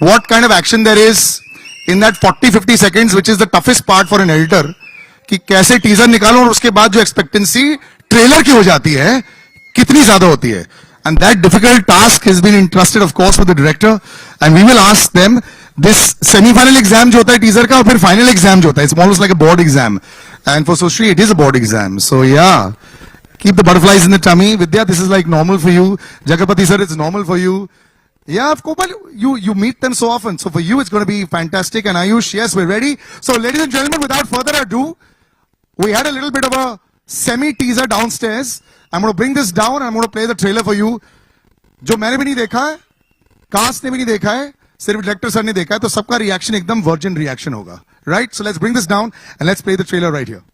what kind of action there is in that 40-50 seconds, which is the toughest part for an editor, कि कैसे teaser निकालो और उसके बाद जो एक्सपेक्टेंसी ट्रेलर की हो जाती है कितनी ज्यादा होती है. And that difficult task has been entrusted, of course, with the director, and we will ask them. This semi-final exam जो होता है टीजर का और फिर final exam जो होता है, it's almost like a board exam, and for Sushri it is a board exam. So yeah, keep the butterflies in the tummy. Vidya, this is like normal for you. Jagapathi sir, it's normal for you. Yeah, of course, you meet them so often. So for you, it's going to be fantastic. And Aayush, yes, we're ready. So ladies and gentlemen, without further ado, we had a little bit of a semi-teaser downstairs. I'm going to bring this down and I'm going to play the trailer for you. जो मैंने भी नहीं देखा है, cast ने भी नहीं देखा है, सिर्फ डायरेक्टर सर ने देखा है, तो सबका रिएक्शन एकदम वर्जिन रिएक्शन होगा. Right? So let's bring this down and let's play the trailer right here.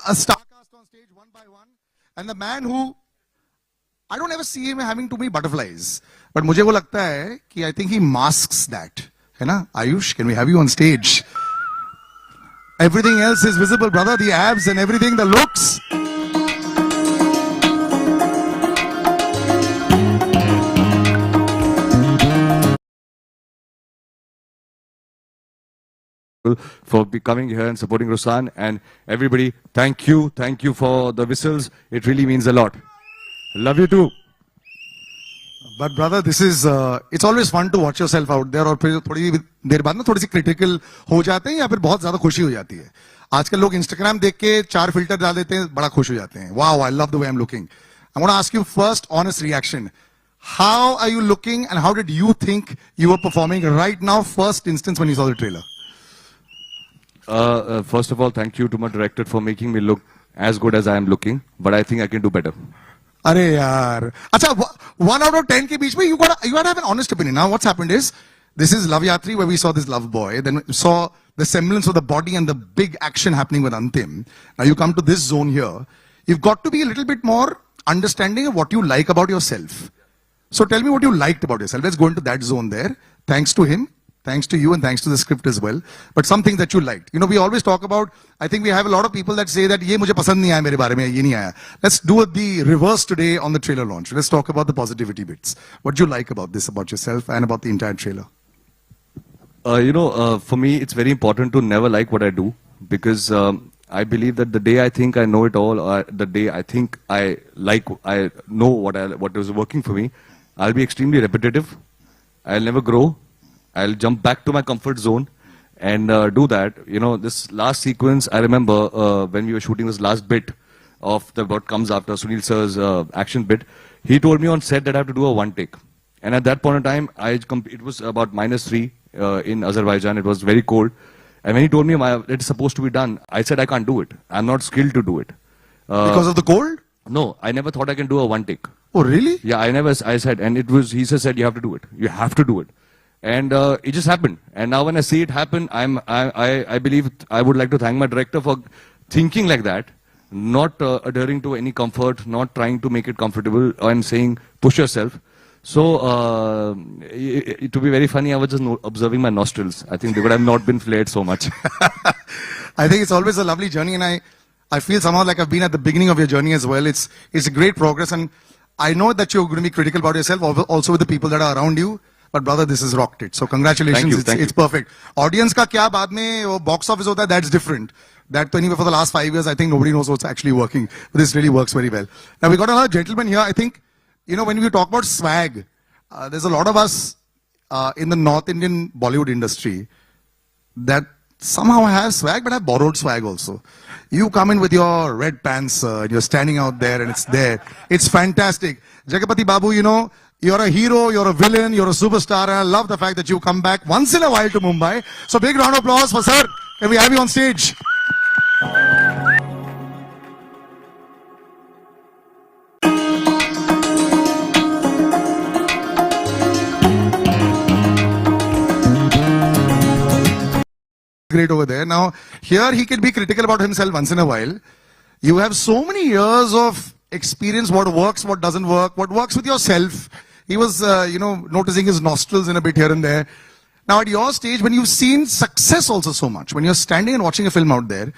a star cast on stage one by one, and the man who I don't ever see him having too many butterflies, but मुझे वो लगता है कि I think he masks that, है ना? Aayush, can we have you on stage? Everything else is visible, brother. The abs and everything, the looks. For coming here and supporting Ruslaan, and everybody, thank you for the whistles. It really means a lot. Love you too. But brother, this is it's always fun to watch yourself out there. और फिर थोड़ी देर बाद ना थोड़ी सी critical हो जाते हैं या फिर बहुत ज्यादा खुशी हो जाती है. आजकल लोग इंस्टाग्राम देख के 4 फिल्टर डाल देते हैं, बड़ा खुश हो जाते हैं. Wow, I love the way I'm looking. I want to ask you first honest reaction. How are you looking and how did you think you were performing right now, first instance when you saw the trailer? First of all, thank you to my director for making me look as good as I am looking, but I think I can do better. अरे यार, अच्छा 1 out of 10 के बीच में you gotta have an honest opinion. Now what's happened is, this is Love Yatri where we saw this love boy, then we saw the semblance of the body and the big action happening with Antim. Now you come to this zone here, you've got to be a little bit more understanding of what you like about yourself. So tell me what you liked about yourself. Let's go into that zone there. Thanks to him, thanks to you, and thanks to the script as well. But some things that you liked. You know, we always talk about, I think we have a lot of people that say that ये मुझे पसंद नहीं आया मेरे बारे में, ये नहीं आया. Let's do the reverse today on the trailer launch. Let's talk about the positivity bits. What do you like about this, about yourself and about the entire trailer? For me, it's very important to never like what I do, because I believe that the day I think I know it all, or the day I think I know what is working for me, I'll be extremely repetitive. I'll never grow. I'll jump back to my comfort zone and do that. You know, this last sequence, I remember when we were shooting this last bit of what comes after Sunil sir's action bit, he told me on set that I have to do a one take. And at that point in time, it was about -3 in Azerbaijan. It was very cold. And when he told me it's supposed to be done, I said I can't do it. I'm not skilled to do it. Because of the cold? No, I never thought I can do a one take. Oh, really? Yeah, I said, and he said, you have to do it. You have to do it. And it just happened. And now when I see it happen, I believe I would like to thank my director for thinking like that, not adhering to any comfort, not trying to make it comfortable, and saying, push yourself. So, to be very funny, I was just observing my nostrils. I think they would have not been flared so much. I think it's always a lovely journey, and I feel somehow like I've been at the beginning of your journey as well. It's a great progress, and I know that you're going to be critical about yourself, also with the people that are around you. But brother, this has rocked it. So congratulations. Thank you. It's perfect. Audience का क्या बाद में वो box office होता है, that's different. That anyway for the last 5 years, I think nobody knows what's actually working. But this really works very well. Now we got another gentleman here. I think, you know, when we talk about swag, there's a lot of us in the North Indian Bollywood industry that somehow have swag, but have borrowed swag also. You come in with your red pants, and you're standing out there, and it's there. It's fantastic. Jagapathi Babu, you know, you're a hero, you're a villain, you're a superstar, and I love the fact that you come back once in a while to Mumbai. So big round of applause for sir. Can we have you on stage? Great over there. Now, here he can be critical about himself once in a while. You have so many years of experience, what works, what doesn't work, what works with yourself. He was, noticing his nostrils in a bit here and there. Now, at your stage, when you've seen success also so much, when you're standing and watching a film out there,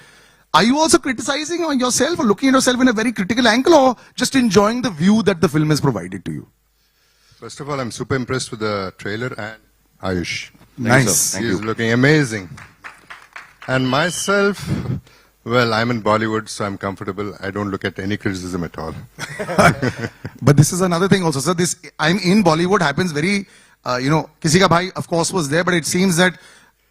are you also criticizing on yourself or looking at yourself in a very critical angle, or just enjoying the view that the film has provided to you? First of all, I'm super impressed with the trailer and Aayush. Nice. He's looking amazing. And myself, well, I'm in Bollywood, so I'm comfortable. I don't look at any criticism at all. But this is another thing also, sir. This, I'm in Bollywood happens very, Kisi ka bhai, of course, was there, but it seems that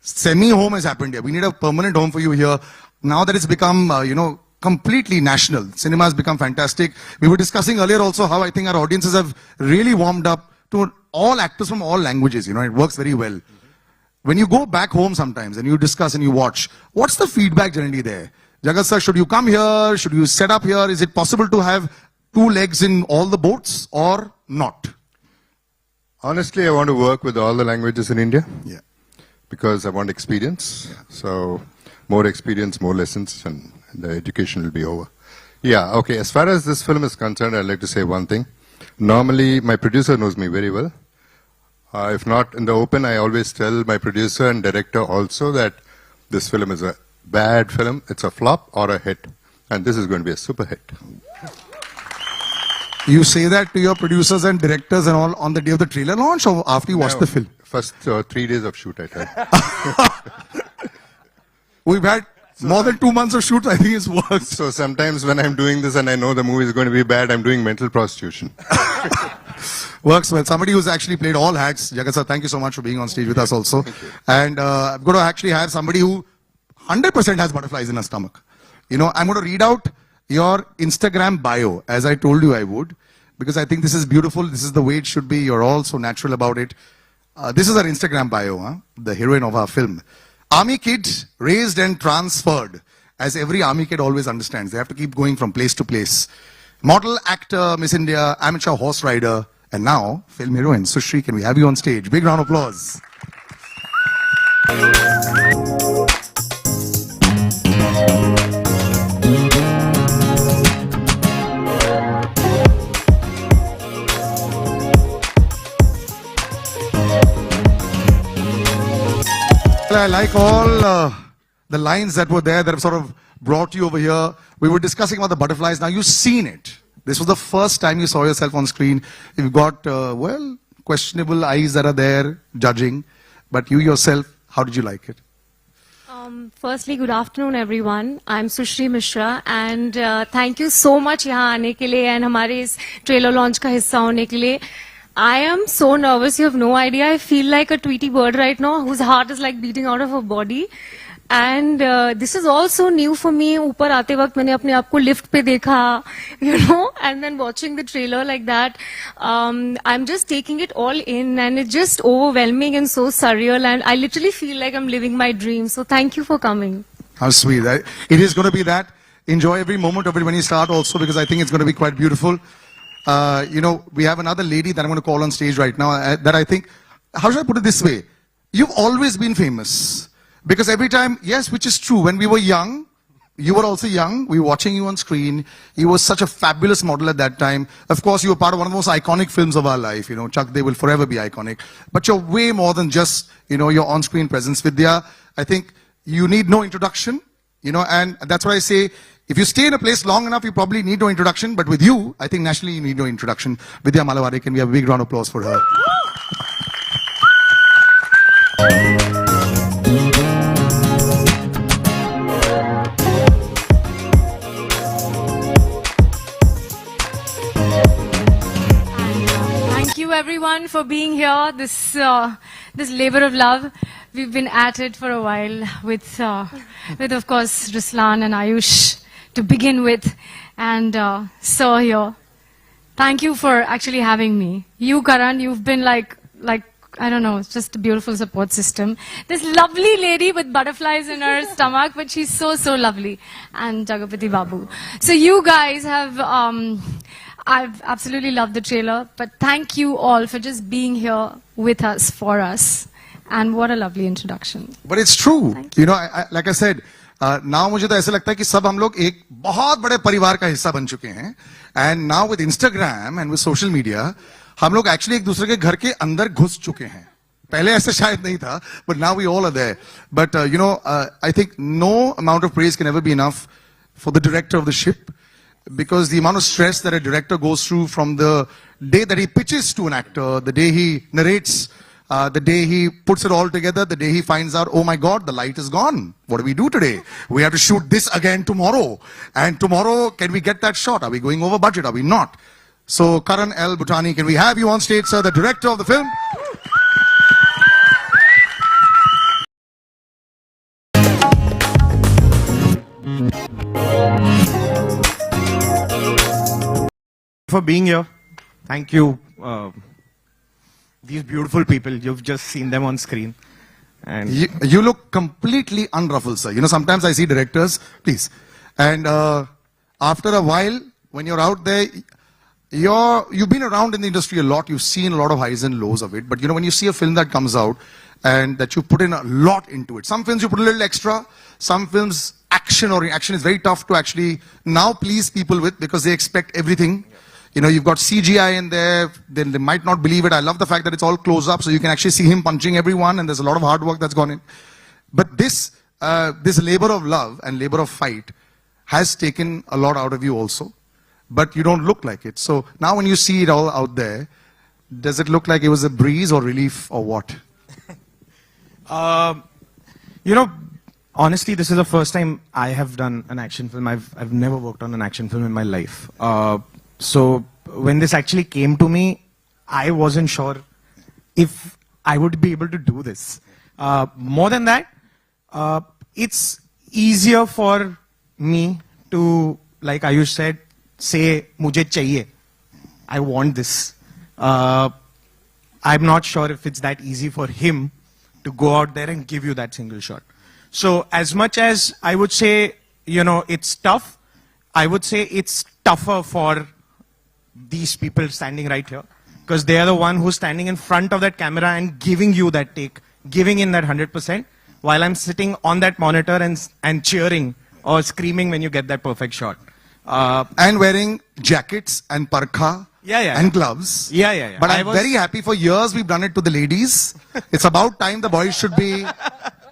semi-home has happened here. We need a permanent home for you here. Now that it's become, completely national. Cinema has become fantastic. We were discussing earlier also how I think our audiences have really warmed up to all actors from all languages. You know, it works very well. When you go back home sometimes and you discuss and you watch, what's the feedback generally there? Jagat sir, should you come here? Should you set up here? Is it possible to have 2 legs in all the boats or not? Honestly, I want to work with all the languages in India. Yeah. Because I want experience. Yeah. So, more experience, more lessons, and the education will be over. Yeah, okay. As far as this film is concerned, I'd like to say one thing. Normally, my producer knows me very well. If not in the open, I always tell my producer and director also that this film is a bad film, it's a flop or a hit. And this is going to be a super hit. You say that to your producers and directors and all on the day of the trailer launch or after you watch the film? First 3 days of shoot, I tell. We've had more than 2 months of shoot, I think it's worked. So sometimes when I'm doing this and I know the movie is going to be bad, I'm doing mental prostitution. Works well. Somebody who's actually played all hats. Jagat sir, thank you so much for being on stage with us also. And I'm going to actually have somebody who 100% has butterflies in her stomach. You know, I'm going to read out your Instagram bio, as I told you I would, because I think this is beautiful. This is the way it should be. You're all so natural about it. This is our Instagram bio, the heroine of our film. Army kid, raised and transferred, as every army kid always understands. They have to keep going from place to place. Model, actor, Miss India, amateur horse rider, and now film heroine. Sushri, can we have you on stage? Big round of applause. I like all the lines that were there that have sort of brought you over here. We were discussing about the butterflies. Now you've seen it. This was the first time you saw yourself on screen. You've got, well, questionable eyes that are there judging. But you yourself, how did you like it? Firstly, good afternoon, everyone. I'm Sushri Mishra, and thank you so much यहाँ आने के लिए and हमारे इस trailer launch का हिस्सा होने के लिए. I am so nervous, you have no idea. I feel like a Tweety bird right now, whose heart is like beating out of her body. And this is also new for me. ऊपर आते वक्त मैंने अपने आप को lift पे देखा, you know, and then watching the trailer like that. I'm just taking it all in, and it's just overwhelming and so surreal. And I literally feel like I'm living my dream. So thank you for coming. How sweet. It is going to be that. Enjoy every moment of it when you start also, because I think it's going to be quite beautiful. You know, we have another lady that I'm going to call on stage right now that I think, how should I put it this way? You've always been famous. Because every time, yes, which is true, when we were young, you were also young, we were watching you on screen, you were such a fabulous model at that time. Of course, you were part of one of the most iconic films of our life, you know, Chuck, they will forever be iconic. But you're way more than just, you know, your on-screen presence. Vidya, I think you need no introduction, you know, and that's why I say, if you stay in a place long enough, you probably need no introduction. But with you, I think nationally you need no introduction. Vidya Malavade, can we have a big round of applause for her? Thank you everyone for being here. This labor of love. We've been at it for a while with of course Ruslaan and Aayush to begin with, and so here. Thank you for actually having me. You, Karan, you've been like I don't know, it's just a beautiful support system. This lovely lady with butterflies in her stomach, but she's so lovely, and Jagapathi Babu. So you guys have. I've absolutely loved the trailer, but thank you all for just being here with us, for us. And what a lovely introduction. But it's true. You know, like I said, now मुझे तो ऐसा लगता है कि सब हम लोग एक बहुत बड़े परिवार का हिस्सा बन चुके हैं. And now with Instagram and with social media, हम लोग actually एक दूसरे के घर के अंदर घुस चुके हैं. पहले ऐसे शायद नहीं था, but now we all are there. But you know, I think no amount of praise can ever be enough for the director of the ship, because the amount of stress that a director goes through from the day that he pitches to an actor, the day he narrates, the day he puts it all together, the day he finds out, oh my God, the light is gone. What do we do today? We have to shoot this again tomorrow. And tomorrow, can we get that shot? Are we going over budget? Are we not? So, Karan L. Bhutani, can we have you on stage, sir, the director of the film? For being here. Thank you. These beautiful people, you've just seen them on screen. And you look completely unruffled, sir. You know, sometimes I see directors, please. And after a while, when you're out there, you've been around in the industry a lot. You've seen a lot of highs and lows of it. But you know, when you see a film that comes out and that you put in a lot into it, some films you put a little extra, some films action or action is very tough to actually now please people with, because they expect everything. You know, you've got CGI in there, then they might not believe it. I love the fact that it's all close up, so you can actually see him punching everyone, and there's a lot of hard work that's gone in. But this labor of love and labor of fight has taken a lot out of you also, but you don't look like it. So now when you see it all out there, does it look like it was a breeze or relief or what? You know, honestly, this is the first time I have done an action film. I've never worked on an action film in my life. So when this actually came to me, I wasn't sure if I would be able to do this. More than that, it's easier for me to, like Aayush said, say, "Mujhe chahiye." I want this. I'm not sure if it's that easy for him to go out there and give you that single shot. So as much as I would say, you know, it's tough, I would say it's tougher for these people standing right here, because they are the one who's standing in front of that camera and giving you that take, giving in that 100%, while I'm sitting on that monitor and cheering or screaming when you get that perfect shot. And wearing jackets and parka and gloves. Yeah. But I'm very happy. For years we've done it to the ladies. It's about time the boys should be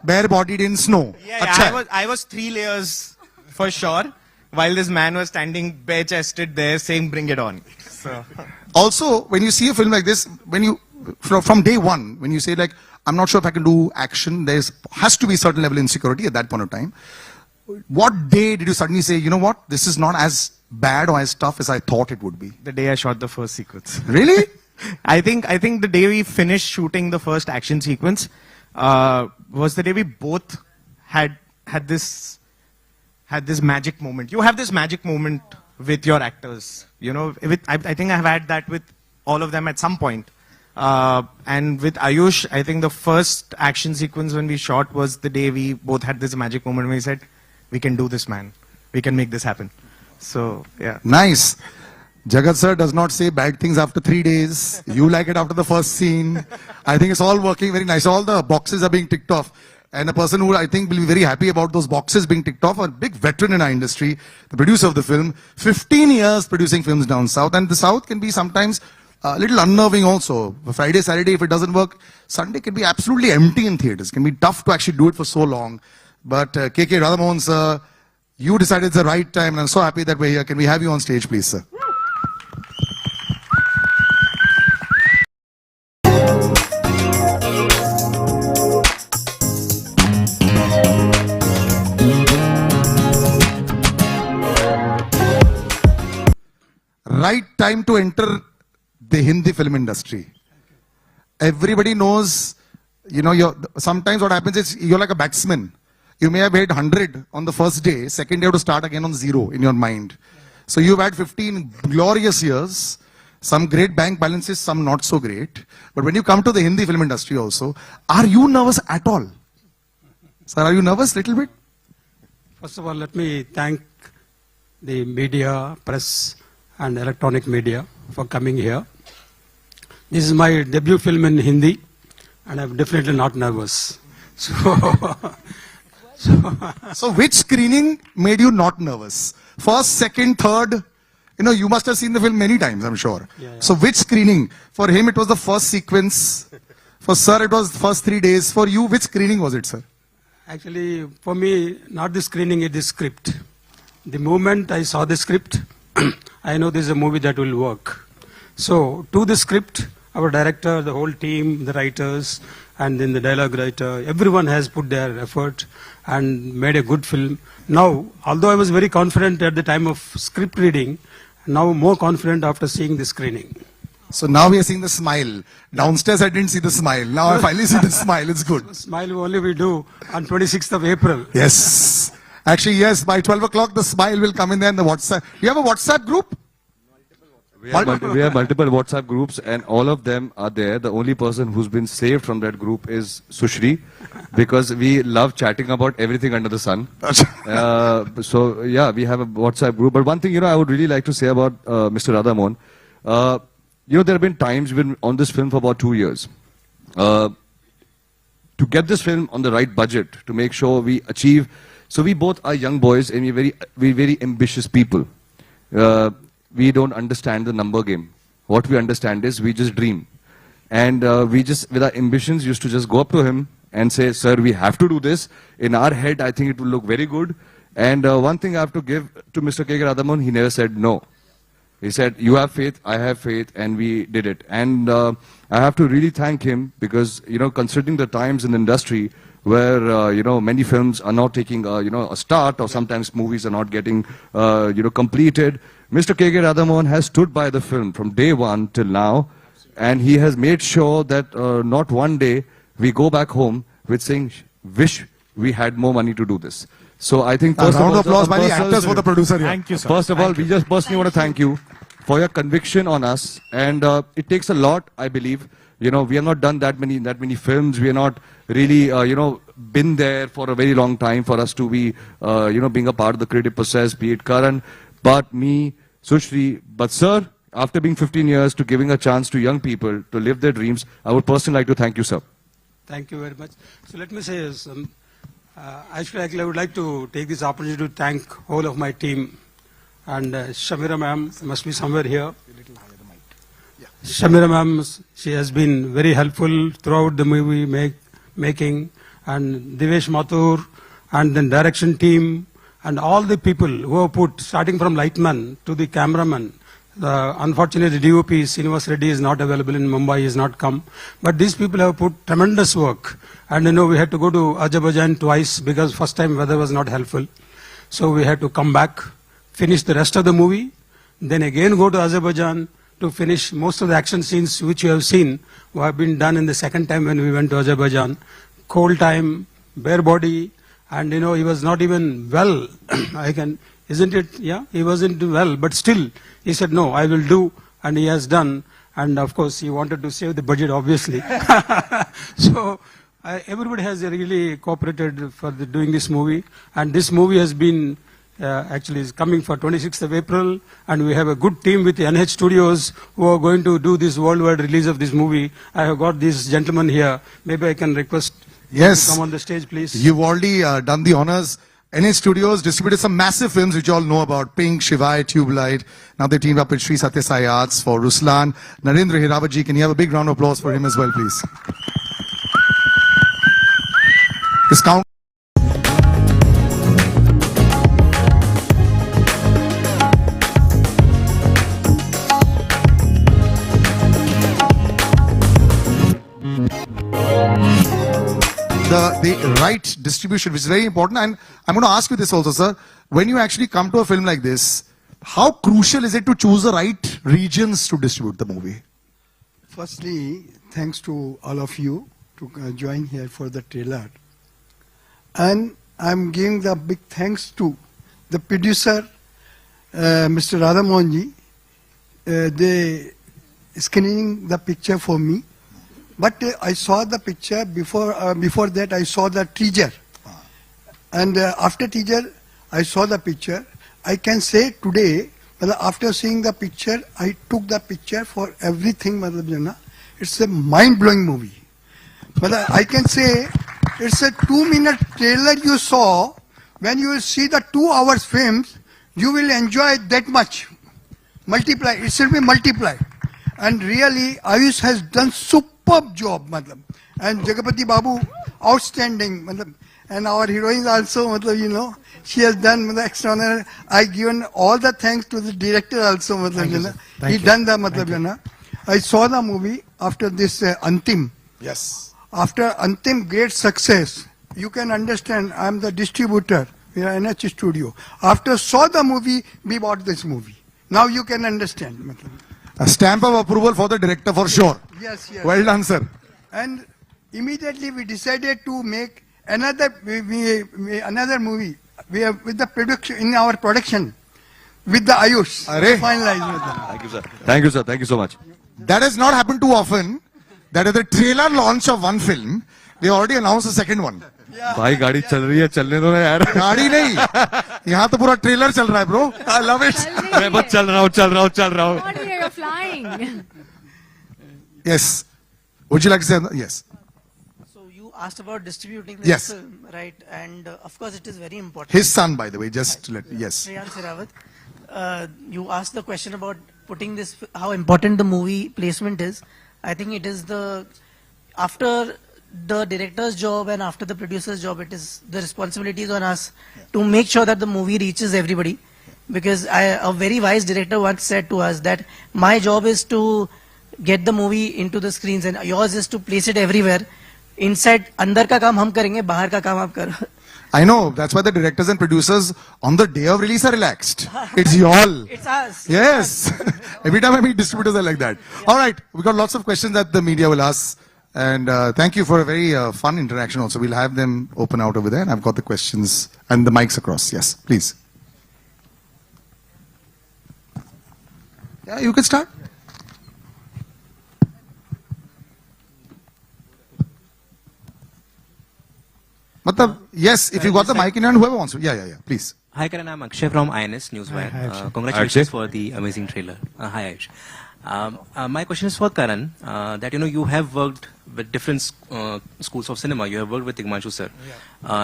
bare-bodied in snow. I was 3 layers for sure, while this man was standing bare-chested there saying, "Bring it on." So. Also, when you see a film like this, when you from day one, when you say like, "I'm not sure if I can do action," there has to be a certain level of insecurity at that point of time. What day did you suddenly say, "You know what, this is not as bad or as tough as I thought it would be"? The day I shot the first sequence. Really? I think the day we finished shooting the first action sequence was the day we both had this magic moment. You have this magic moment with your actors. You know, I think I've had that with all of them at some point. And with Aayush, I think the first action sequence when we shot was the day we both had this magic moment where we said, "We can do this, man. We can make this happen." So, yeah. Nice. Jagat sir does not say bad things after 3 days. You like it after the first scene. I think it's all working very nice. All the boxes are being ticked off. And a person who I think will be very happy about those boxes being ticked off, a big veteran in our industry, the producer of the film, 15 years producing films down south. And the south can be sometimes a little unnerving also. Friday, Saturday, if it doesn't work, Sunday can be absolutely empty in theaters. It can be tough to actually do it for so long. But KK Radhamohan sir, you decided it's the right time, and I'm so happy that we're here. Can we have you on stage, please, sir? Right time to enter the Hindi film industry. Everybody knows, you know, sometimes what happens is you're like a batsman. You may have hit 100 on the first day, second day you have to start again on 0 in your mind. So you've had 15 glorious years, some great bank balances, some not so great. But when you come to the Hindi film industry also, are you nervous at all? Sir, are you nervous a little bit? First of all, let me thank the media, press and electronic media for coming here. This is my debut film in Hindi and I'm definitely not nervous. So which screening made you not nervous? First, second, third? You know, you must have seen the film many times, I'm sure. Yeah. So which screening? For him, it was the first sequence. For sir, it was the first 3 days. For you, which screening was it, sir? Actually, for me, not the screening, it's the script. The moment I saw the script, I know this is a movie that will work. So, to the script, our director, the whole team, the writers, and then the dialogue writer, everyone has put their effort and made a good film. Now, although I was very confident at the time of script reading, now more confident after seeing the screening. So now we are seeing the smile. Downstairs I didn't see the smile. Now I finally see the smile. It's good. Smile only we do on 26th of April. Yes. Actually, yes, by 12 o'clock the smile will come in there in the WhatsApp. You have a WhatsApp group? We have multiple WhatsApp groups and all of them are there. The only person who's been saved from that group is Sushri, because we love chatting about everything under the sun. So yeah, we have a WhatsApp group. But one thing, you know, I would really like to say about Mr. Radhamohan. You know, there have been times we've been on this film for about 2 years. To get this film on the right budget, to make sure we achieve So we both are young boys and we're very ambitious people. We don't understand the number game. What we understand is we just dream. And we just, with our ambitions, used to just go up to him and say, sir, we have to do this. In our head, I think it will look very good. And one thing I have to give to Mr. K. Radhamon, he never said no. He said, you have faith, I have faith, and we did it. And I have to really thank him because, you know, considering the times in the industry where, you know, many films are not taking, you know, a start or sometimes movies are not getting, you know, completed, Mr. K. Radhamon has stood by the film from day one till now. And he has made sure that not one day we go back home with saying, wish we had more money to do this. So I think A round of applause by the actors for the producer here. Thank you, sir. First of all, we just personally want to thank you for your conviction on us. And it takes a lot, I believe. You know, we have not done that many films. We are not really, you know, been there for a very long time for us to be, you know, being a part of the creative process, be it Karan, but me, Sushri, but sir, after being 15 years to giving a chance to young people to live their dreams, I would personally like to thank you, sir. Thank you very much. So let me say, actually, I would like to take this opportunity to thank all of my team. And Shamira ma'am must be somewhere here. Shamira ma'am, she has been very helpful throughout the movie making. And Divesh Mathur and the direction team and all the people who have put, starting from lightman to the cameraman. Unfortunately, DOP Srinivas Reddy is not available in Mumbai, he has not come. But these people have put tremendous work. And you know, we had to go to Azerbaijan twice because first time weather was not helpful. So we had to come back, finish the rest of the movie, then again go to Azerbaijan to finish most of the action scenes which you have seen who have been done in the second time when we went to Azerbaijan. Cold time, bare body, and you know, he was not even well. Isn't it? Yeah, he wasn't well, but still, he said, no, I will do, and he has done. And of course, he wanted to save the budget, obviously. So, everybody has really cooperated for doing this movie. And this movie has been, actually, is coming for 26th of April. And we have a good team with the NH Studios who are going to do this worldwide release of this movie. I have got these gentlemen here. Maybe I can request Yes. to come on the stage, please. You've already done the honors. NH Studios distributed some massive films which you all know about. Pink, Shivai, Tube Light. Now they teamed up with Sri Satya Sai Arts for Ruslaan. Narendra Hirawatji, can you have a big round of applause for him as well, please? His count. The right distribution, which is very important. And I'm going to ask you this also, sir. When you actually come to a film like this, how crucial is it to choose the right regions to distribute the movie? Firstly, thanks to all of you to join here for the trailer. And I'm giving the big thanks to the producer, Mr. Radhamohanji. They screening the picture for me. But I saw the picture before that I saw the teaser. And after teaser, I saw the picture. I can say today, after seeing the picture, I took the picture for everything. It's a mind-blowing movie. But I can say it's a 2-minute trailer you saw. When you will see the 2 hours films, you will enjoy that much. Multiply. It should be multiplied. And really, Aayush has done superb job, and Jagapathi Babu, outstanding, and our heroines also, you know, she has done extraordinary. I given all the thanks to the director also, he done the, I saw the movie after this Antim. Yes. After Antim great success, you can understand, I am the distributor, we are NH Studio. After saw the movie, we bought this movie. Now you can understand. A stamp of approval for the director for sure. Yes, yes. Well done, sir. And immediately we decided to make another movie. We have with the production in our production with the Aayush. Finalized with them. Thank you, sir. Thank you, sir. Thank you so much. That has not happened too often. That is the trailer launch of one film. They already announced the second one. भाई गाड़ी चल रही है चलने दो ना यार गाड़ी नहीं यहाँ तो पूरा ट्रेलर चल रहा है ब्रो आई लव इट मैं बस चल रहा हूँ What are you flying? yes would you like to say yes So you asked about distributing this Yes. film, right? And of course, it is very important. His son, by the way, just to let, yes. Shreyans Sirawat, you asked the question about putting this, how important the movie placement is. I think it is after the director's job and after the producer's job, it is the responsibilities on us to make sure that the movie reaches everybody. Because a very wise director once said to us that my job is to get the movie into the screens and yours is to place it everywhere. Inside, अंदर का काम हम करेंगे, बाहर का काम आप करो. I know, that's why the directors and producers on the day of release are relaxed. It's y'all. It's us. Yes. Every time I meet distributors are like that. All right, we got lots of questions that the media will ask. And thank you for a very fun interaction also. We'll have them open out over there. And I've got the questions and the mics across. Yes, please. Yeah, you can start. Yes, if you got the mic in hand, whoever wants to. Yeah, please. Hi Karan, I'm Akshay from INS Newswire. Hi, Congratulations Akshay. for the amazing trailer. Hi Ayush. My question is for Karan, that you have worked with different schools of cinema. You have worked with Himanshu sir.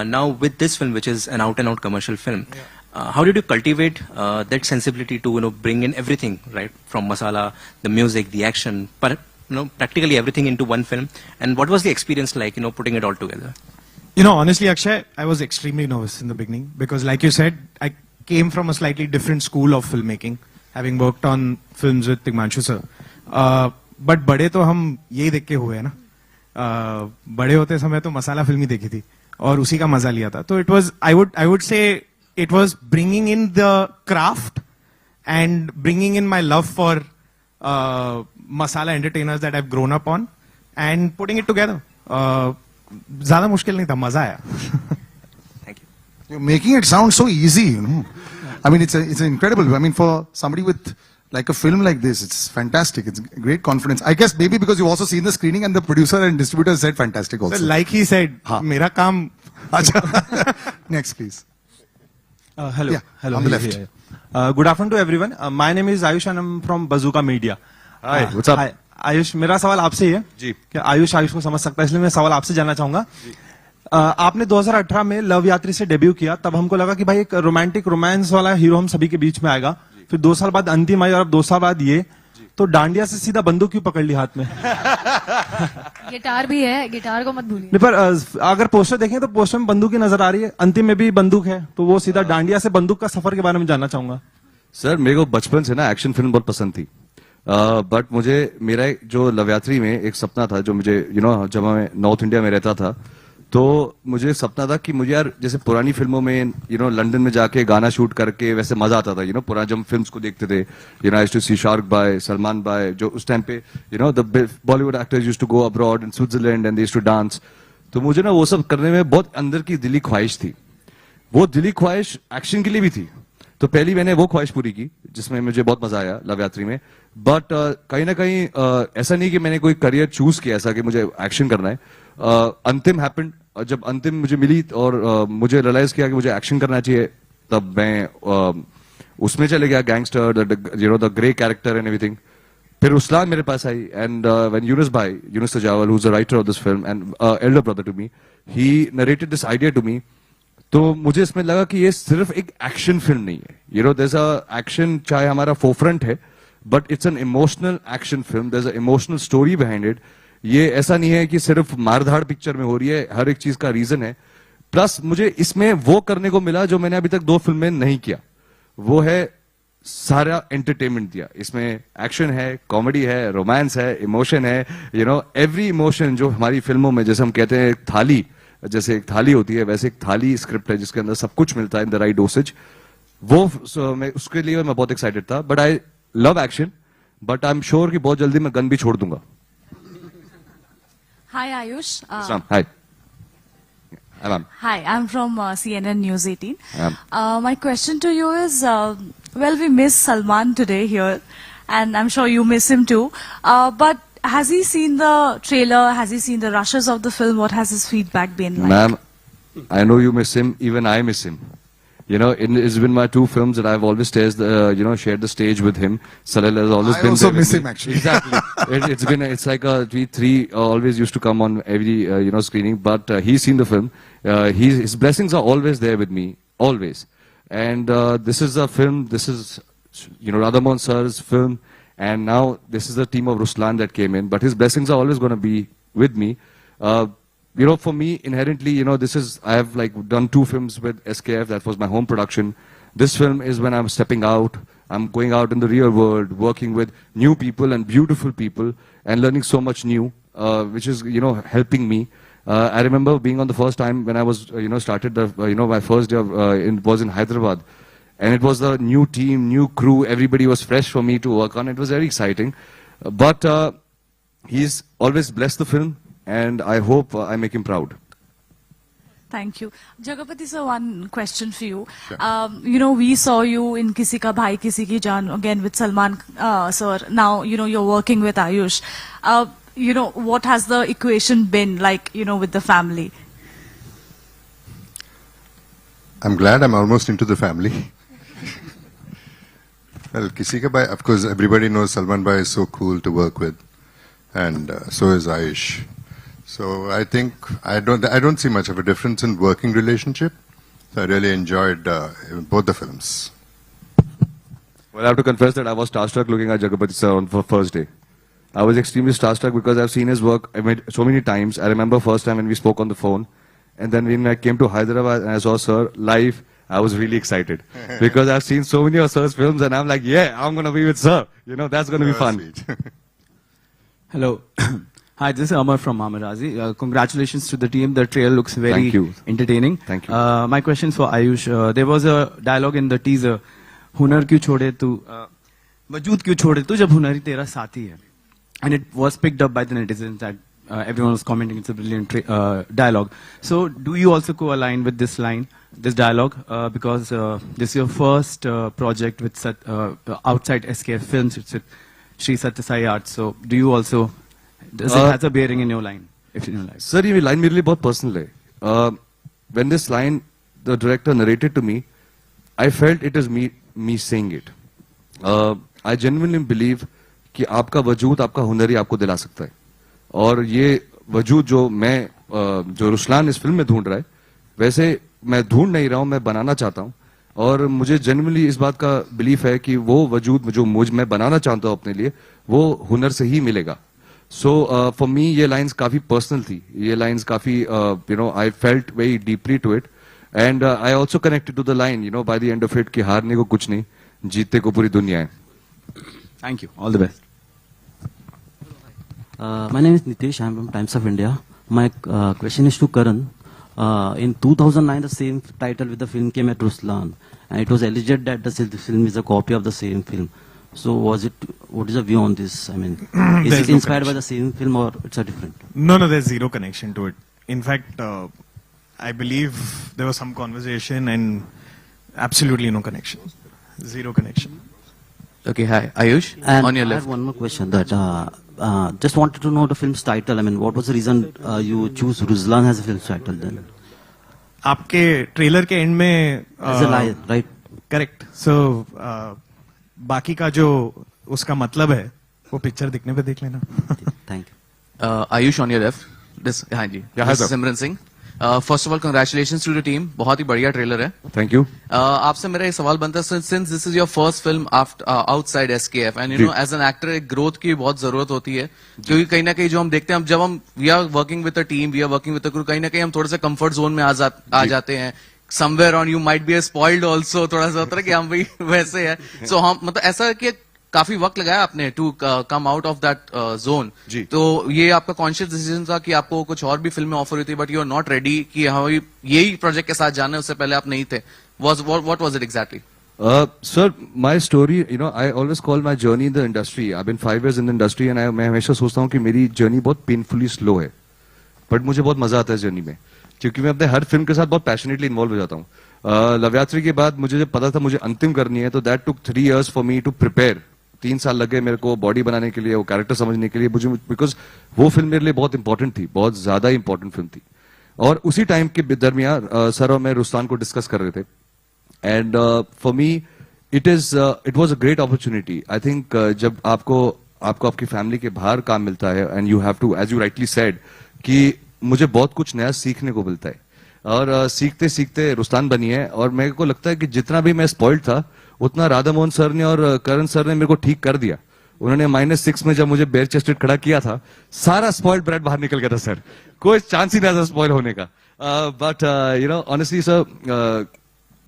Now with this film, which is an out-and-out commercial film, how did you cultivate that sensibility to bring in everything, right, from masala, the music, the action, practically everything into one film? And what was the experience like, putting it all together? Honestly, Akshay, I was extremely nervous in the beginning because, like you said, I came from a slightly different school of filmmaking, having worked on films with Himanshu sir. But बड़े तो हम यही देख के हुए हैं ना. बड़े होते समय तो मसाला फिल्म ही देखी थी और उसी का मजा लिया था. तो it was, I would say, it was bringing in the craft and bringing in my love for masala entertainers that I've grown up on and putting it together. ज़्यादा मुश्किल नहीं था, मजा आया. Thank you. You're making it sound so easy, I mean, it's incredible. I mean, for somebody with like a film like this, it's fantastic. It's great confidence. I guess maybe because you've also seen the screening and the producer and distributor said fantastic also. So like he said, मेरा काम. Next, please. Hello. Yeah, Hello. on the left. Good afternoon to everyone. My name is Aayush and I'm from Bazooka Media. Hi, what's up? Hi. Ayush, मेरा सवाल आपसे ही है जी. कि आयुष को समझ सकता है, इसलिए मैं सवाल आपसे जानना चाहूंगा. आपने 2018 में लव यात्री से डेब्यू किया, तब हमको लगा कि भाई एक रोमांटिक रोमांस वाला हीरो हम सभी के बीच में आएगा. फिर 2 साल बाद अंतिम आई और अब 2 साल बाद ये, तो डांडिया से सीधा बंदूक क्यों पकड़ ली हाथ में? गिटार भी है, गिटार को मत भूलिए. नहीं, पर अगर पोस्टर देखें तो पोस्टर में बंदूक ही नजर आ रही है, अंतिम में भी बंदूक है, तो वो सीधा डांडिया से बंदूक का सफर के बारे में जानना चाहूंगा. सर, मेरे को बचपन से ना एक्शन फिल्म बहुत पसंद थी. बट मुझे मेरा जो लवयात्री में एक सपना था, जो मुझे जब मैं नॉर्थ इंडिया में रहता था, तो मुझे सपना था कि मुझे यार जैसे पुरानी फिल्मों में लंदन में जाके गाना शूट करके वैसे मजा आता था. पुराना जब फिल्म्स को देखते थे, I used to see Shahrukh बाय, सलमान बाय, जो उस टाइम पे the Bollywood actors used to go abroad in Switzerland and they used to dance. तो मुझे ना वो सब करने में बहुत अंदर की दिली ख्वाहिश थी. वो दिली ख्वाहिश एक्शन के लिए भी थी. तो पहली मैंने वो ख्वाहिश पूरी की जिसमें मुझे बहुत मजा आया लव यात्री में. बट कहीं ना कहीं ऐसा नहीं कि मैंने कोई करियर चूज किया ऐसा कि मुझे एक्शन करना है. अंतिम हैपेंड, जब अंतिम मुझे मिली और मुझे रियलाइज किया कि मुझे एक्शन करना चाहिए, तब मैं उसमें चले गया. Gangster, the grey character and everything. फिर रुसलान मेरे पास आई and when Yunus Sajawal, who is the writer of this film and elder brother to me, he narrated this idea to me. तो मुझे इसमें लगा कि ये सिर्फ एक एक्शन फिल्म नहीं है. देयर इज अ एक्शन, चाहे हमारा फोरफ्रंट है, but it's an emotional action film. There is a emotional story behind it. ये ऐसा नहीं है कि सिर्फ मारधाड़ पिक्चर में हो रही है, हर एक चीज का रीजन है. प्लस मुझे इसमें वो करने को मिला जो मैंने अभी तक 2 फिल्म में नहीं किया, वो है सारा एंटरटेनमेंट दिया. इसमें एक्शन है, कॉमेडी है, रोमांस है, इमोशन है. एवरी इमोशन जो हमारी फिल्मों में, जैसे हम कहते हैं थाली, जैसे एक थाली होती है, वैसे एक थाली स्क्रिप्ट है जिसके अंदर सब कुछ मिलता है इन द राइट डोसेज. वो मैं उसके लिए मैं बहुत एक्साइटेड था. But I love action, but I am sure कि बहुत जल्दी मैं गन भी छोड़ दूंगा. Hi Ayush. Hi. Ma'am. Hi, I'm from CNN News 18. My question to you is, well, we miss Salman today here, and I'm sure you miss him too. But has he seen the trailer? Has he seen the rushes of the film? What has his feedback been like? Ma'am, I know you miss him. Even I miss him. You know, it's been my 2 films that I've always shared the stage with him. Salil has always I been also there with miss me. him, actually. Exactly. It's like we 3 always used to come on every screening. But he's seen the film. His blessings are always there with me, always. And this is a film. This is Radhamohan sir's film. And now this is the team of Ruslaan that came in. But his blessings are always going to be with me. For me, inherently, I have like done 2 films with SKF. That was my home production. This film is when I'm stepping out. I'm going out in the real world, working with new people and beautiful people and learning so much new, which is, helping me. I remember being on the first time when I was, started my first day was in Hyderabad. And it was a new team, new crew. Everybody was fresh for me to work on. It was very exciting. But he's always blessed the film. And I hope I make him proud. Thank you. Jagapathi sir, one question for you. Sure. We saw you in Kisi Ka Bhai Kisi Ki Jaan, again with Salman sir. Now, you're working with Aayush. What has the equation been like, with the family? I'm glad I'm almost into the family. Well, Kisi Ka Bhai, of course, everybody knows Salman Bhai is so cool to work with. And so is Aayush. So I think I don't see much of a difference in working relationship. So I really enjoyed both the films. Well, I have to confess that I was starstruck looking at Jagapathi sir on the first day. I was extremely starstruck because I've seen his work so many times. I remember first time when we spoke on the phone. And then when I came to Hyderabad and I saw sir live, I was really excited. Because I've seen so many of sir's films and I'm like, yeah, I'm going to be with sir. That's going to be fun. Hello. Hi, this is Amar from Mamarazi. Congratulations to the team. The trailer looks very entertaining. Thank you. My question is for Aayush. There was a dialogue in the teaser. Hunar kyun chhode tu, wajood kyun chhode tu, jab hunari tera saathi hai. And it was picked up by the netizens that everyone was commenting it's a brilliant dialogue. So do you also co-align with this line, this dialogue? Because this is your first project with outside SKF Films. It's with Shri Satya Sai Art. So do you also... Does it have a bearing in your line? If you like? Sir, this line is very personal. When this line, the director narrated to me, I felt it is me saying it. I genuinely believe कि आपका वजूद आपका हुनर ही आपको दिला सकता है और ये वजूद जो रुस्लान इस फिल्म में ढूंढ रहा है वैसे मैं ढूंढ नहीं रहा हूं मैं बनाना चाहता हूं और मुझे जेन्युइनली इस बात का बिलीफ है कि वो वजूद जो मैं बनाना चाहता हूं अपने लिए वो हुनर से ही मिलेगा सो फॉर मी ये लाइंस काफी पर्सनल थी ये लाइंस काफी I felt very deeply to it and I also connected to the line by the end of it कि हारने को कुछ नहीं जीतने को पूरी दुनिया है Thank you. All the best. My name is Nitish. I am from Times of India. My question is to Karan. In 2009, the same title with the film came at Ruslaan, and it was alleged that the film is a copy of the same film. So, what is the view on this? I mean, is it inspired by the same film or it's a different? No, there's zero connection to it. In fact, I believe there was some conversation and absolutely no connection. Zero connection. Okay, hi, Aayush. And on your left. I have one more question. That just wanted to know the film's title. I mean, what was the reason you choose Ruslaan as a film's title then? आपके trailer के and में As a lion, right? Correct so बाकी का जो उसका मतलब है वो पिक्चर दिखने पे देख लेना Thank you. Aayush on your left. This हाँ जी. This is Simran Singh. First of all, congratulations to the team. बहुत ही बढ़िया ट्रेलर है. Thank you. आपसे मेरा एक सवाल बनता है since this is your first film after outside SKF and you know as an actor एक growth की बहुत जरूरत होती है क्योंकि कहीं ना कहीं जो हम देखते हैं जब हम we are working with a team, we are working with a crew कहीं ना कहीं हम थोड़े से comfort zone में आ जाते हैं. Somewhere on you might be spoiled also थोड़ा सा होता है कि हम भी वैसे है. So हम मतलब ऐसा है कि काफी वक्त लगाया आपने to come out of that zone तो ये आपका कॉन्शियस डिसीजन था कि आपको कुछ और भी फिल्में ऑफर हुई थी but you are not ready कि हाँ यही प्रोजेक्ट के साथ जाना है उससे पहले आप नहीं थे what was it exactly sir my story I always call my journey in the industry I been 5 years in the industry and मैं हमेशा सोचता हूँ कि मेरी जर्नी बहुत पेनफुली स्लो है बट मुझे बहुत मजा आता है जर्नी में क्योंकि मैं अपने हर फिल्म के साथ बहुत पैशनेटली इन्वॉल्व हो जाता हूँ लवयात्री के बाद मुझे जब पता था मुझे अंतिम करनी है तो that took 3 years for me to prepare 3 साल लगे मेरे को बॉडी बनाने के लिए वो कैरेक्टर समझने के लिए मुझे बिकॉज वो फिल्म मेरे लिए बहुत इंपॉर्टेंट थी बहुत ज्यादा इंपॉर्टेंट फिल्म थी और उसी टाइम के दरमियान सर और मैं रुस्लान को डिस्कस कर रहे थे And for me, it was a great opportunity. I think जब आपको आपकी फैमिली के बाहर काम मिलता है, and you have to, as you rightly said, कि मुझे बहुत कुछ नया सीखने को मिलता है, और सीखते सीखते रुस्लान बनी है। और मेरे को लगता है कि जितना भी मैं स्पॉइल्ड था, उतना राधा मोहन सर ने और करण सर ने मेरे को ठीक कर दिया। उन्होंने -6 में जब मुझे बेयर चेस्टेड खड़ा किया था, सारा स्पॉइल्ड ब्रेड बाहर निकल गया था सर, कोई चांस ही नहीं था स्पॉइल होने का। But you know, honestly sir,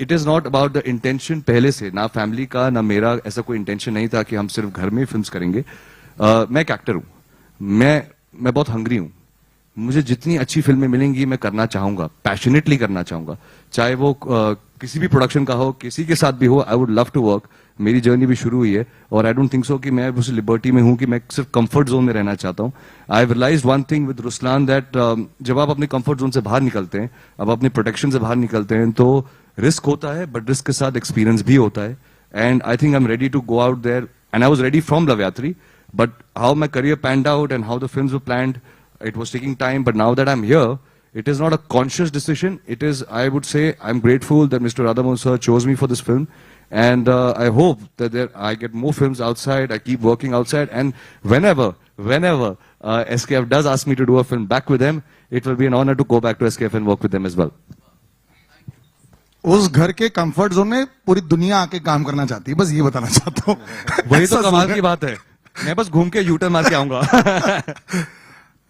it is not about the intention. पहले से ना फैमिली का ना मेरा ऐसा कोई इंटेंशन नहीं था कि हम सिर्फ घर में फिल्म्स करेंगे। मैं एक एक्टर हूं, मैं बहुत हंग्री हूं। मुझे जितनी अच्छी फिल्में मिलेंगी मैं करना चाहूंगा, पैशनेटली करना चाहूंगा, चाहे वो किसी भी प्रोडक्शन का हो, किसी के साथ भी हो। I would love to work. मेरी जर्नी भी शुरू हुई है, और आई डोंट थिंक सो कि मैं उस लिबर्टी में हूं कि मैं सिर्फ कंफर्ट जोन में रहना चाहता हूं। I have realised one thing with Ruslan, that जब आप अपने कंफर्ट जोन से बाहर निकलते हैं, अब अपने प्रोटेक्शन से बाहर निकलते हैं, तो रिस्क होता है, बट रिस्क के साथ एक्सपीरियंस भी होता है। And I think I am ready to go out there, and I was ready from Loveyatri, but how my career panned out and how the films were planned, it was taking time. But now that I'm here, it is not a conscious decision. It is, I would say, I'm grateful that Mr. Radhamohan sir chose me for this film, and I hope that I get more films outside. I keep working outside, and whenever SKF does ask me to do a film back with them, it will be an honor to go back to SKF and work with them as well. उस घर के comfort zone में पूरी दुनिया आके काम करना चाहती है, बस ये बताना चाहता हूँ। वही तो कमाल की बात है। मैं बस घूम के यूटर्न मार के आऊंगा।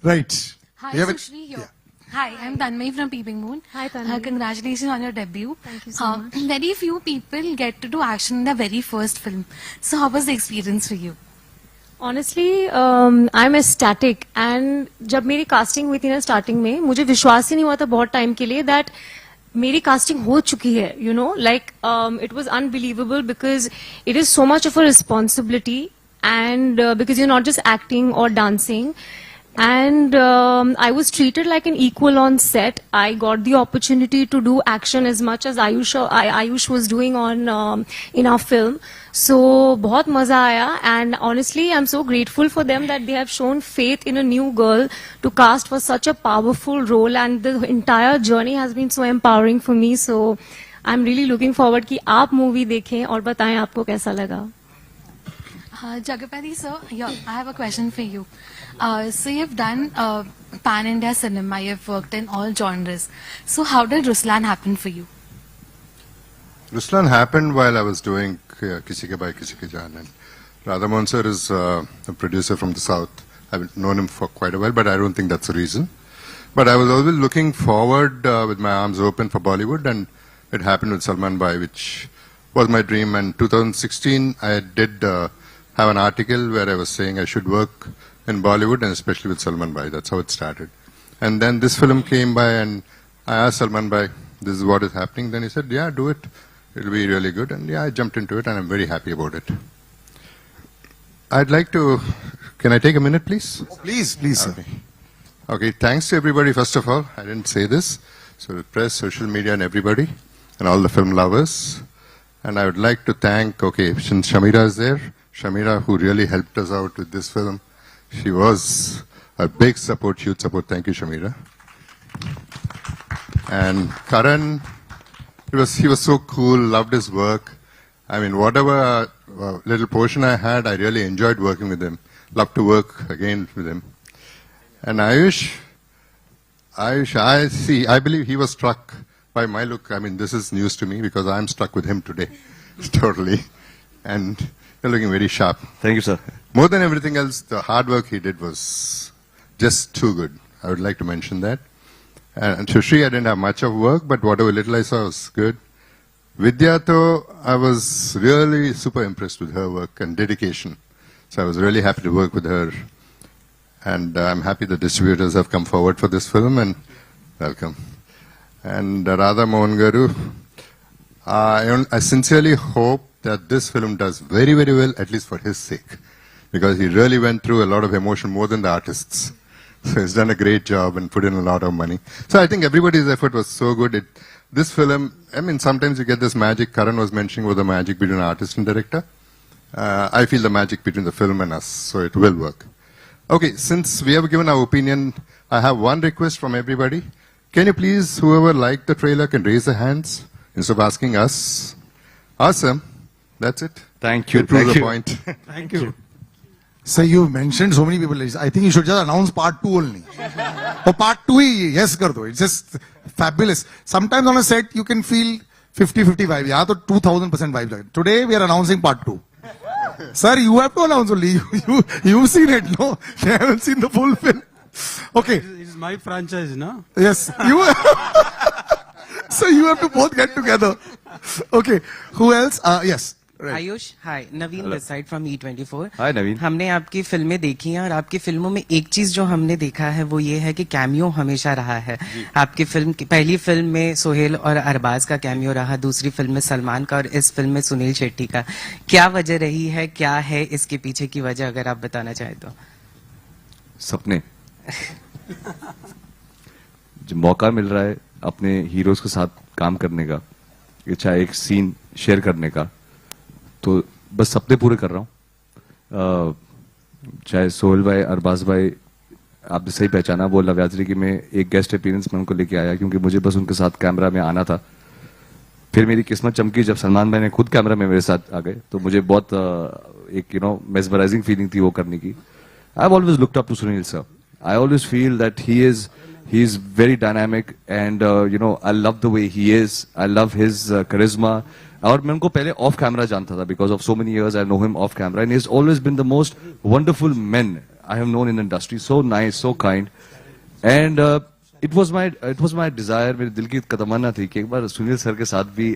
Right. Hi, Yeah, Sushri here. Hi, I'm Tanmay from Peeping Moon. Hi, Tanmay. Congratulations on your debut. Thank you so much. Very few people get to do action in their very first film. So how was the experience for you? Honestly, I'm ecstatic. And जब मेरी casting हुई थी ना starting में, मुझे विश्वास ही नहीं हुआ था बहुत टाइम के लिए that मेरी casting हो चुकी है, you know, like it was unbelievable because it is so much of a responsibility, and because you're not just acting or dancing. And I was treated like an equal on set. I got the opportunity to do action as much as Aayush was doing on in our film. So बहुत मजा आया, and honestly I'm so grateful for them that they have shown faith in a new girl to cast for such a powerful role, and the entire journey has been so empowering for me. So I'm really looking forward कि आप movie देखें और बताएं आपको कैसा लगा। Jagapathi sir, yeah, I have a question for you. So you've done pan-India cinema, you've worked in all genres. So how did Ruslaan happen for you? Ruslaan happened while I was doing Kisi Ke Bhai Kisi Ke Jaan, and Radha Mohan sir is a producer from the south. I've known him for quite a while, but I don't think that's the reason. But I was always looking forward with my arms open for Bollywood, and it happened with Salman Bhai, which was my dream. And 2016 I did have an article where I was saying I should work in Bollywood, and especially with Salman Bhai. That's how it started. And then this film came by, and I asked Salman Bhai, this is what is happening. Then he said, yeah, do it. It'll be really good. And yeah, I jumped into it, and I'm very happy about it. I'd like to, can I take a minute, please? Oh, please, please, okay. Okay, thanks to everybody, first of all. I didn't say this. So the press, social media, and everybody, and all the film lovers. And I would like to thank, okay, since Shamira is there, Shamira, who really helped us out with this film. She was a big support, huge support. Thank you, Shamira. And Karan, he was so cool, loved his work. I mean, whatever little portion I had, I really enjoyed working with him. Loved to work again with him. And Aayush, I believe he was struck by my look. I mean, this is news to me because I'm stuck with him today, totally. And you're looking very sharp. Thank you, sir. More than everything else, the hard work he did was just too good. I would like to mention that. And Sushri, I didn't have much of work, but whatever little I saw was good. Vidya, though, I was really super impressed with her work and dedication. So I was really happy to work with her. And I'm happy the distributors have come forward for this film, and welcome. And Radha Mohan Garu, I sincerely hope that this film does very, very well, at least for his sake. Because he really went through a lot of emotion, more than the artists. So he's done a great job and put in a lot of money. So I think everybody's effort was so good. This film, I mean, sometimes you get this magic. Karan was mentioning with the magic between artist and director. I feel the magic between the film and us, so it will work. Okay, since we have given our opinion, I have one request from everybody. Can you please, whoever liked the trailer can raise their hands? Instead of asking us, awesome. That's it. Thank you. It proves Thank the you. point. Thank you. So you mentioned so many people. I think you should just announce part 2 only. Or part 2 he yes कर दो. It's just fabulous. Sometimes on a set you can feel 50-50 vibe. यहाँ तो 2000% vibe लगे. Today we are announcing part 2. Sir, you have to announce only. You've seen it, no? They haven't seen the full film. Okay. It's my franchise, no? Yes. You. So you have to both get together. Okay. Who else? Yes. Right. Ayush, hi, Naveen this side from E24। हाय नवीन। हमने आपकी फिल्में देखी हैं और आपकी फिल्मों में एक चीज जो हमने देखा है वो ये है कि कैमियो हमेशा रहा है। आपकी फिल्म की पहली फिल्म में सोहेल और अरबाज का कैमियो रहा, दूसरी फिल्म में सलमान का और इस फिल्म में सुनील शेट्टी का। क्या वजह रही है, क्या है इसके पीछे की वजह, अगर आप बताना चाहें तो? सपने। जो मौका मिल रहा है अपने हीरोज के साथ काम करने का, चाहे एक सीन शेयर करने का, तो बस सपने पूरे कर रहा हूँ। चाहे सोहेल भाई, अरबाज भाई, आपने सही पहचाना, वो लव यात्री की मैं एक गेस्ट अपीयरेंस में उनको लेके आया क्योंकि मुझे बस उनके साथ कैमरा में आना था। फिर मेरी किस्मत चमकी जब सलमान भाई ने खुद कैमरा में मेरे साथ आ गए, तो मुझे बहुत एक मेस्मराइजिंग फीलिंग थी वो करने की। I have always looked up to Sunil sir. I always feel that he is very dynamic and I love the way he is, I love his charisma. और मैं उनको पहले ऑफ कैमरा जानता था because of so many years I know him off camera and he has always been the most wonderful man I have known in industry, so nice, so kind and it was my Dzire, मेरे दिल की तमन्ना थी कि एक बार Sunil sir के साथ भी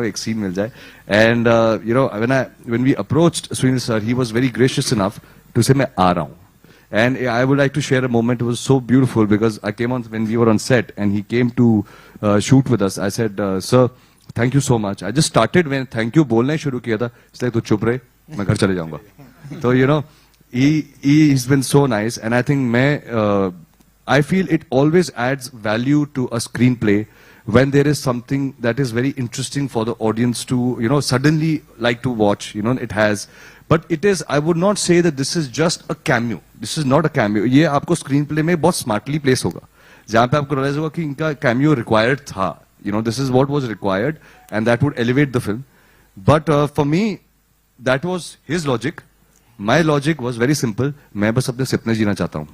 एक सीन मिल जाए। And when we approached Sunil sir, he was very gracious enough to say मैं आ रहा हूँ। And I would like to share a moment. It was so beautiful because I came on when we were on set and he came to shoot with us. I said, sir, thank you so much. I just started when thank you बोलना ही शुरू किया था, इसलिए तू चुप रहे, मैं घर चले जाऊंगा। तो he's been so nice and I think I feel it always adds value to a screenplay when there is something that is very interesting for the audience to suddenly like to watch. It has. But it is, I would not say that this is just a cameo. This is not a cameo. ये आपको screen play में बहुत smartly place होगा, जहां पे आपको realise होगा कि इनका कैमियो रिक्वायर्ड था. This is what was required, and that would elevate the film. But for me, that was his logic. My logic was very simple. मैं बस अपने सपने जीना चाहता हूँ,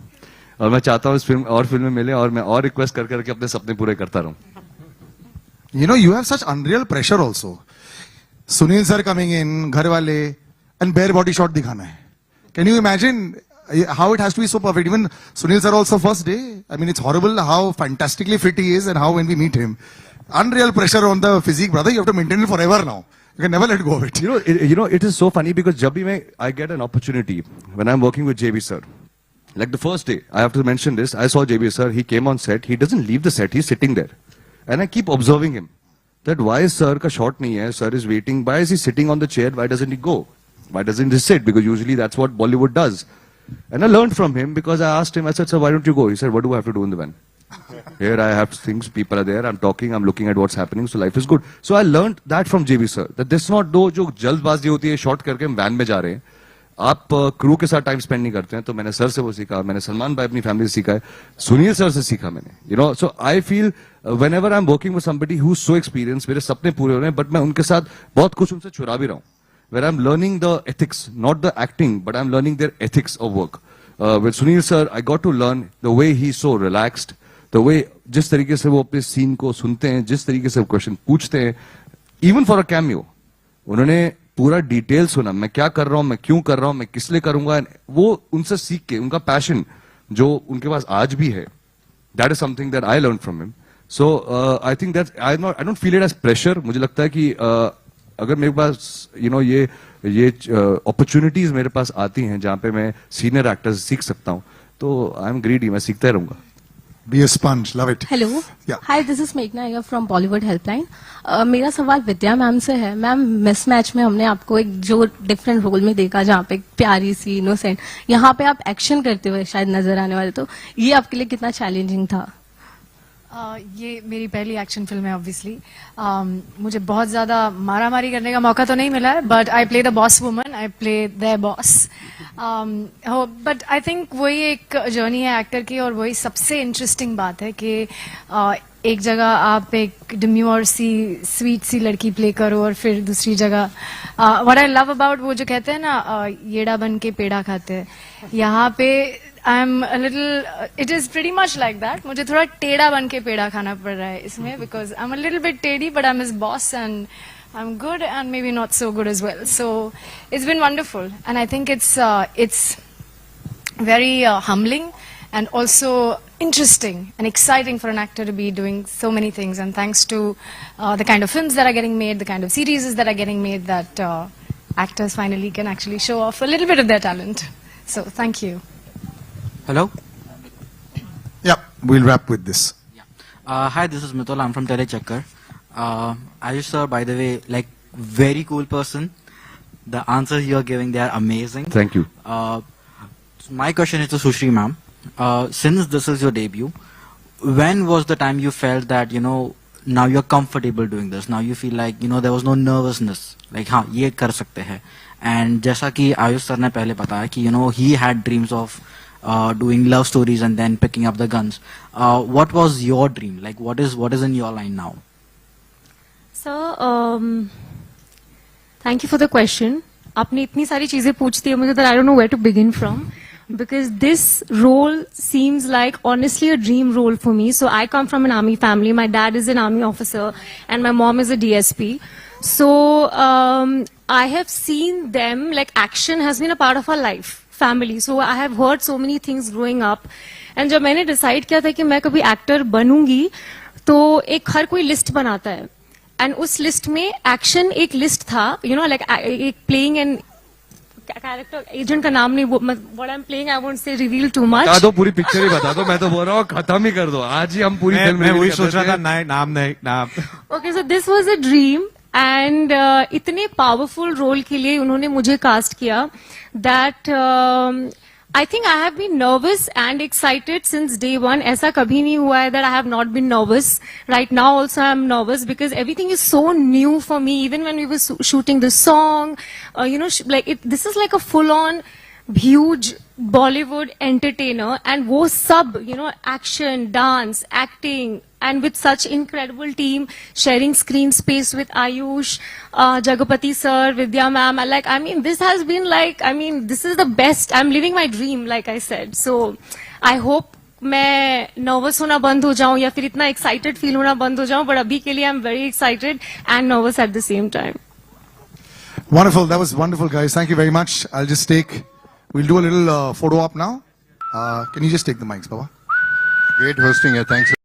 और मैं चाहता हूँ इस फिल्म और फिल्में मिले और मैं और रिक्वेस्ट कर करके अपने सपने पूरे करता रहूँ. You have such unreal pressure also. Sunil sir coming in, घर वाले, and bare body shot दिखाना है. Can you imagine how it has to be so perfect? Even Sunil sir also first day. I mean, it's horrible how fantastically fit he is and how when we meet him. Unreal pressure on the physique, brother. You have to maintain it forever now. You can never let go of it. It is so funny because जब भी I get an opportunity when I'm working with JB sir. Like the first day, I have to mention this. I saw JB sir. He came on set. He doesn't leave the set. He's sitting there, and I keep observing him. That why sir का shot नहीं है? Sir is waiting. Why is he sitting on the chair? Why doesn't he go? Why doesn't he sit? Because usually that's what Bollywood does. And I learned from him because I asked him, I said, sir, why don't you go? He said, what do I have to do in the van? Here I have things, people are there, I'm talking, I'm looking at what's happening, so life is good. So I learned that from JB sir. That this not do जो जल्दबाजी होती है, shot करके हम van में जा रहे हैं, आप क्रू के साथ टाइम स्पेंड नहीं करते हैं. तो मैंने सर से वो सीखा, मैंने सलमान भाई अपनी फैमिली से सीखा है, सुनील सर से सीखा मैंने. So I feel whenever I'm working with somebody who's so experienced, मेरे सपने पूरे हो रहे हैं, but मैं उनके साथ बहुत कुछ उनसे चुरा भी रहा हूँ. Where I'm learning the ethics, not the acting, but I'm learning their ethics of work. With Sunil sir, I got to learn the way he's so relaxed, the way जिस तरीके से वो अपने सीन को सुनते हैं, जिस तरीके से क्वेश्चन पूछते हैं, even for a cameo, उन्होंने पूरा डिटेल सुना, मैं क्या कर रहा हूँ, मैं क्यों कर रहा हूँ, मैं किस लिए करूंगा, वो उनसे सीख के उनका पैशन जो उनके पास आज भी है, that is something that I learned from him. So I think that I don't feel it as pressure. मुझे लगता है कि अगर मेरे पास ये अपॉर्चुनिटीज मेरे पास आती हैं जहां पे मैं सीनियर एक्टर्स सीख सकता हूं, तो आई एम ग्रीडी, मैं सीखता रहूंगा. Be a sponge, love it. Hello. Yeah. Hi, this is Meghna here from Bollywood Helpline. मेरा सवाल विद्या मैम से है. मैम, मिसमैच में हमने आपको एक जो डिफरेंट रोल में देखा, जहाँ पे प्यारी सी इनोसेंट, यहाँ पे आप एक्शन करते हुए शायद नजर आने वाले, तो ये आपके लिए कितना चैलेंजिंग था? ये मेरी पहली एक्शन फिल्म है ऑब्वियसली. मुझे बहुत ज़्यादा मारा मारी करने का मौका तो नहीं मिला है, but I play the boss woman, I play the boss. But I think वही एक जर्नी है एक्टर की, और वही सबसे इंटरेस्टिंग बात है कि एक जगह आप एक डिम्यूर सी स्वीट सी लड़की प्ले करो और फिर दूसरी जगह व्हाट आई लव अबाउट वो जो कहते हैं ना येड़ा बन के पेड़ा खाते हैं, यहाँ पे आई am a little it is pretty much like that. मुझे थोड़ा टेढ़ा बन के पेड़ा खाना पड़ रहा है इसमें because I am a little bit टेढ़ी but I am his boss and I'm good and maybe not so good as well. So it's been wonderful, and I think it's very humbling and also interesting and exciting for an actor to be doing so many things. And thanks to the kind of films that are getting made, the kind of series that are getting made, that actors finally can actually show off a little bit of their talent. So thank you. Hello. Yeah, we'll wrap with this. Hi, this is Mitul. I'm from Telechecker. Aayush sir, by the way, like very cool person. The answers you're giving, they are amazing. Thank you. My question is to Sushri ma'am. Since this is your debut, when was the time you felt that, you know, now you're comfortable doing this? Now you feel like, you know, there was no nervousness. Like, हाँ, ये कर सकते हैं. And जैसा कि Ayush sir ने पहले बताया कि, you know, he had dreams of doing love stories and then picking up the guns. What was your dream? Like, what is in your line now? So, thank you for the question. आपने इतनी सारी चीजें पूछती है मुझे that I don't know where to begin from, because this role seems like honestly a dream role for me. So I come from an army family. My dad is an army officer and my mom is a DSP. So I have seen them, like action has been a part of our life, family. So I have heard so many things growing up. And जब मैंने decide किया था कि मैं कभी actor बनूंगी, तो एक हर कोई list बनाता है. एंड उस लिस्ट में एक्शन एक लिस्ट था, यू नो, लाइक एक प्लेइंग एंड कैरेक्टर एजेंट का नाम नहीं, what I am playing I won't say reveal too much. बता दो, पूरी पिक्चर ही बता दो. मैं तो बोल रहा हूँ खत्म ही कर दो आज ही, हम पूरी फिल्म. मैं वही सोच रहा था, नाम. Okay, so this was a dream and इतने पावरफुल रोल के लिए उन्होंने मुझे कास्ट किया that I think I have been nervous and excited since day one. ऐसा कभी नहीं हुआ है that I have not been nervous. Right now also I am nervous because everything is so new for me. Even when we were shooting the song, you know, like this is like a full-on huge Bollywood entertainer, and वो सब, you know, action, dance, acting, and with such incredible team, sharing screen space with Aayush, Jagapathi sir, Vidya ma'am. I mean, this has been like, I mean, this is the best. I'm living my dream, like I said. So, I hope मैं nervous होना बंद हो जाऊं या फिर इतना excited feel होना बंद हो जाऊं. But अभी के लिए I'm very excited and nervous at the same time. Wonderful. That was wonderful, guys. Thank you very much. We'll do a little photo op now. Can you just take the mics, Baba? Great hosting here. Thanks.